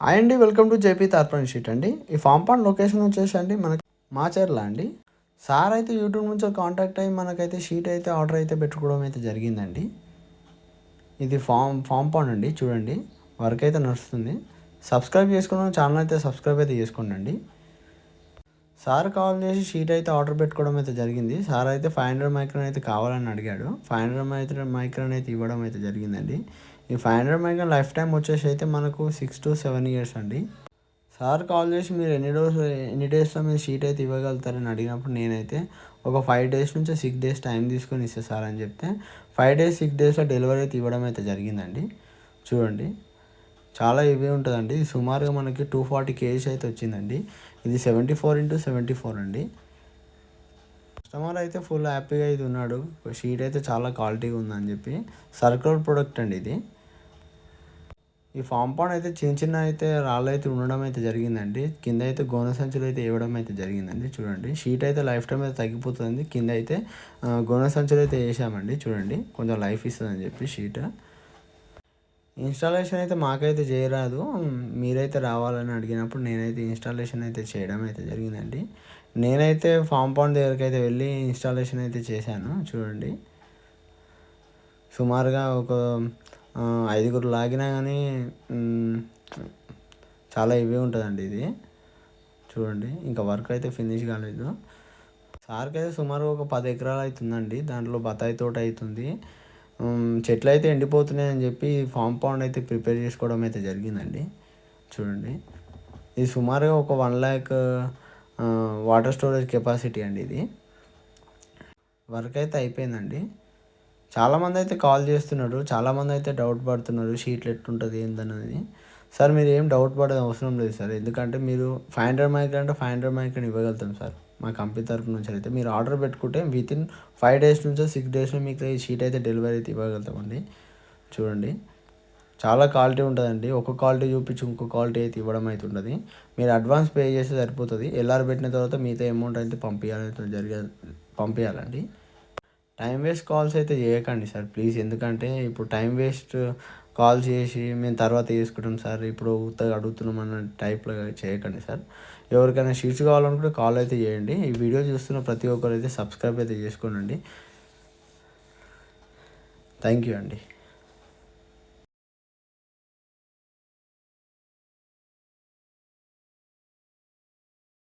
Hi అండి, welcome to JP తార్పణ్ sheet అండి. ఈ ఫామ్ పాండ్ లొకేషన్ వచ్చేసి అండి మనకి మాచర్ల అండి. సార్ అయితే యూట్యూబ్ నుంచి కాంటాక్ట్ అయ్యి మనకైతే షీట్ అయితే ఆర్డర్ అయితే పెట్టుకోవడం అయితే జరిగిందండి. ఇది ఫామ్ పాండ్ అండి, చూడండి వర్క్ అయితే నడుస్తుంది. సబ్స్క్రైబ్ చేసుకున్న ఛానల్ అయితే సబ్స్క్రైబ్ అయితే చేసుకోండి అండి. సార్ కాల్ చేసి షీట్ అయితే ఆర్డర్ పెట్టుకోవడం అయితే జరిగింది. సార్ అయితే 500 మైక్రాన్ అయితే కావాలని అడిగాడు. 500 మైక్రాన్ అయితే ఇవ్వడం అయితే జరిగిందండి. ఈ 500 మైక్రాన్ లైఫ్ టైం వచ్చేసి అయితే మనకు 6 to 7 years అండి. సార్ కాల్ చేసి మీరు ఎన్ని డేస్లో మీరు షీట్ అయితే ఇవ్వగలుగుతారని అడిగినప్పుడు నేనైతే ఒక 5 days నుంచి 6 days టైం తీసుకొని ఇస్తే సార్ అని చెప్తే 5 days 6 daysలో డెలివరీ అయితే ఇవ్వడం అయితే జరిగిందండి. చూడండి చాలా ఇవే ఉంటుందండి. సుమారుగా మనకి 240 kgs అయితే వచ్చిందండి. ఇది 74x74 అండి. కస్టమర్ అయితే ఫుల్ హ్యాపీగా అయితే ఉన్నాడు. షీట్ అయితే చాలా క్వాలిటీగా ఉందని చెప్పి. సర్కులర్ ప్రొడక్ట్ అండి ఇది. ఈ ఫామ్ పాండ్ అయితే చిన్న అయితే రాళ్ళు అయితే ఉండడం అయితే జరిగిందండి. కింద అయితే గోనె సంచులు అయితే వేయడం అయితే జరిగిందండి. చూడండి షీట్ అయితే లైఫ్ టైం అయితే తగ్గిపోతుంది. కింద అయితే గోనె సంచులు అయితే వేసామండి. చూడండి కొంచెం లైఫ్ ఇస్తుందని చెప్పి షీట్. ఇన్స్టాలేషన్ అయితే మాకైతే చేయరాదు, మీరైతే రావాలని అడిగినప్పుడు నేనైతే ఇన్స్టాలేషన్ అయితే చేయడం అయితే జరిగిందండి. నేనైతే ఫామ్ పాండ్ దగ్గరికి అయితే వెళ్ళి ఇన్స్టాలేషన్ అయితే చేశాను. చూడండి సుమారుగా ఒక 5 లాగినా కానీ చాలా ఇవే ఉంటుందండి ఇది. చూడండి ఇంకా వర్క్ అయితే ఫినిష్ కాలేదు. సార్కి అయితే సుమారు ఒక 10 ఎకరాలు అవుతుందండి. దాంట్లో బత్తాయి తోట అవుతుంది. చెట్లు అయితే ఎండిపోతున్నాయని చెప్పి ఫామ్ పాండ్ అయితే ప్రిపేర్ చేసుకోవడం అయితే జరిగిందండి. చూడండి ఇది సుమారుగా ఒక 1 lakh వాటర్ స్టోరేజ్ కెపాసిటీ అండి. ఇది వర్క్ అయితే అయిపోయిందండి. చాలామంది అయితే కాల్ చేస్తున్నారు, చాలామంది అయితే డౌట్ పడుతున్నారు షీట్లు ఎట్లుంటుంది ఏందన్నది. సార్ మీరు ఏం డౌట్ పడే అవసరం లేదు సార్, ఎందుకంటే మీరు 500 మైక్రాన్ అంటే 500 మైక్రాన్ ఇవ్వగలుగుతాం సార్ మా కంపెనీ తరపు నుంచి. అయితే మీరు ఆర్డర్ పెట్టుకుంటే వితిన్ 5 days నుంచో 6 daysలో మీకు ఈ షీట్ అయితే డెలివరీ అయితే ఇవ్వగలుగుతామండి. చూడండి చాలా క్వాలిటీ ఉంటుందండి. ఒక క్వాలిటీ చూపించి ఇంకో క్వాలిటీ అయితే ఇవ్వడం అయితే ఉంటుంది. మీరు అడ్వాన్స్ పే చేస్తే సరిపోతుంది. ఎల్ఆర్ పెట్టిన తర్వాత మిగతా అమౌంట్ అయితే పంపించాలండి. టైం వేస్ట్ కాల్స్ అయితే చేయకండి సార్ ప్లీజ్, ఎందుకంటే ఇప్పుడు టైం వేస్ట్ కాల్ చేసి మేము తర్వాత చేసుకుంటాం సార్, ఇప్పుడు ఉత్తగా అడుగుతున్నాం అన్న టైప్లో చేయకండి సార్. ఎవరికైనా షీట్స్ కావాలనుకుంటే కాల్ అయితే చేయండి. ఈ వీడియో చూస్తున్న ప్రతి ఒక్కరు అయితే సబ్స్క్రైబ్ అయితే చేసుకోండి. థ్యాంక్ యూ అండి.